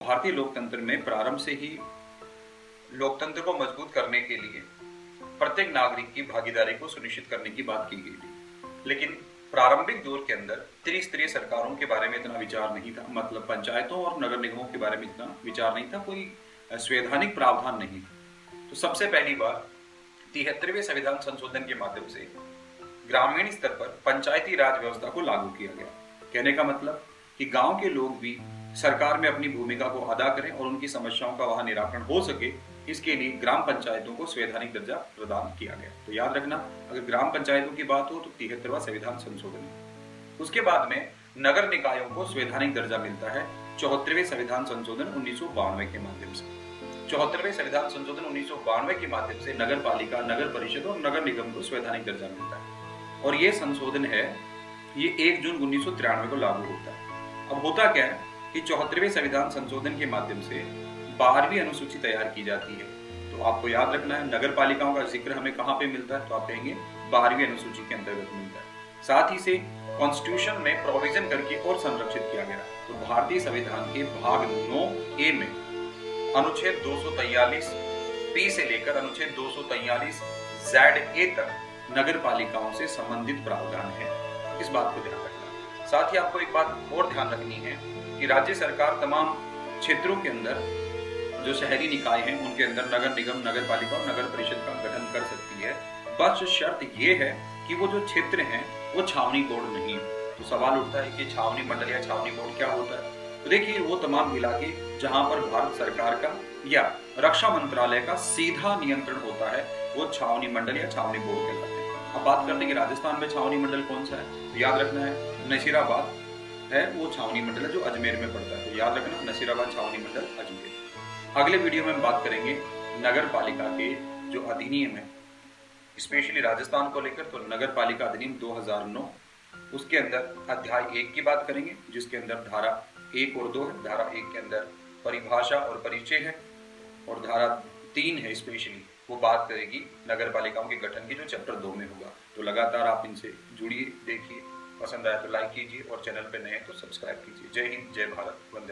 भारतीय लोकतंत्र में प्रारंभ से ही लोकतंत्र को मजबूत करने के लिए प्रत्येक नागरिक की भागीदारी को सुनिश्चित करने की बात की गई थी। लेकिन प्रारंभिक दौर के अंदर त्रिस्तरीय सरकारों के बारे में इतना विचार नहीं था, मतलब पंचायतों और नगर निगमों के बारे में इतना विचार नहीं था, कोई संवैधानिक प्रावधान नहीं था। तो सबसे पहली बार 73वें संविधान संशोधन के माध्यम से ग्रामीण स्तर पर पंचायती राज व्यवस्था को लागू किया गया। कहने का मतलब कि गांव के लोग भी सरकार में अपनी भूमिका को अदा करें और उनकी समस्याओं का वहां निराकरण हो सके, इसके लिए ग्राम पंचायतों को संवैधानिक दर्जा प्रदान किया गया। तो याद रखना, अगर ग्राम पंचायतों की बात हो तो 73वां संविधान संशोधन है। उसके बाद में नगर निकायों को संवैधानिक दर्जा मिलता है 74वें संविधान संशोधन 1992 के माध्यम से। 74वें संविधान संशोधन 1992 के माध्यम से नगर पालिका, नगर परिषद और नगर निगम को संवैधानिक दर्जा मिलता है। और ये संशोधन है, ये 1 जून 1993 को लागू होता है। अब होता क्या है कि 74वें संविधान संशोधन के माध्यम से 12वीं अनुसूची तैयार की जाती है। तो आपको याद रखना है, नगर पालिकाओं का जिक्र हमें कहां पे मिलता है, तो आप कहेंगे 12वीं अनुसूची के अंतर्गत मिलता है। साथ ही से कॉन्स्टिट्यूशन में प्रोविजन करके और संरक्षित किया गया। तो भारतीय संविधान के भाग 9A में अनुच्छेद 243 पी से लेकर अनुच्छेद 243 ZA तक नगर पालिकाओं से संबंधित प्रावधान है। इस बात को ध्यान रखना। साथ ही आपको एक बात और ध्यान रखनी है कि राज्य सरकार तमाम क्षेत्रों के अंदर जो शहरी निकाय हैं उनके अंदर नगर निगम, नगर पालिका और नगर परिषद का गठन कर सकती है। बस शर्त ये है कि वो जो क्षेत्र हैं वो छावनी बोर्ड नहीं। तो सवाल उठता है कि छावनी मंडल या छावनी बोर्ड क्या होता है। तो देखिए, वो तमाम इलाके जहां पर भारत सरकार का या रक्षा मंत्रालय का सीधा नियंत्रण होता है वो छावनी मंडल या छावनी बोर्ड कहलाते हैं। अब बात करते हैं कि राजस्थान में छावनी मंडल कौन सा है, तो याद रखना है नसीराबाद है वो छावनी मंडल है जो अजमेर में पड़ता है। तो याद रखना, नसीराबाद छावनी मंडल अजमेर। अगले वीडियो में हम बात करेंगे नगर पालिका के जो अधिनियम है, स्पेशली राजस्थान को लेकर। तो नगर पालिका अधिनियम 2009, उसके अंदर अध्याय 1 की बात करेंगे जिसके अंदर धारा 1 और 2 है। धारा 1 के अंदर परिभाषा और परिचय है और धारा 3 है स्पेशली, वो बात करेगी नगर पालिकाओं के गठन की, जो चैप्टर 2 में होगा। तो लगातार आप इनसे जुड़िए, देखिए, पसंद आए तो लाइक कीजिए और चैनल पे नए हैं तो सब्सक्राइब कीजिए। जय हिंद, जय भारत, वंदे।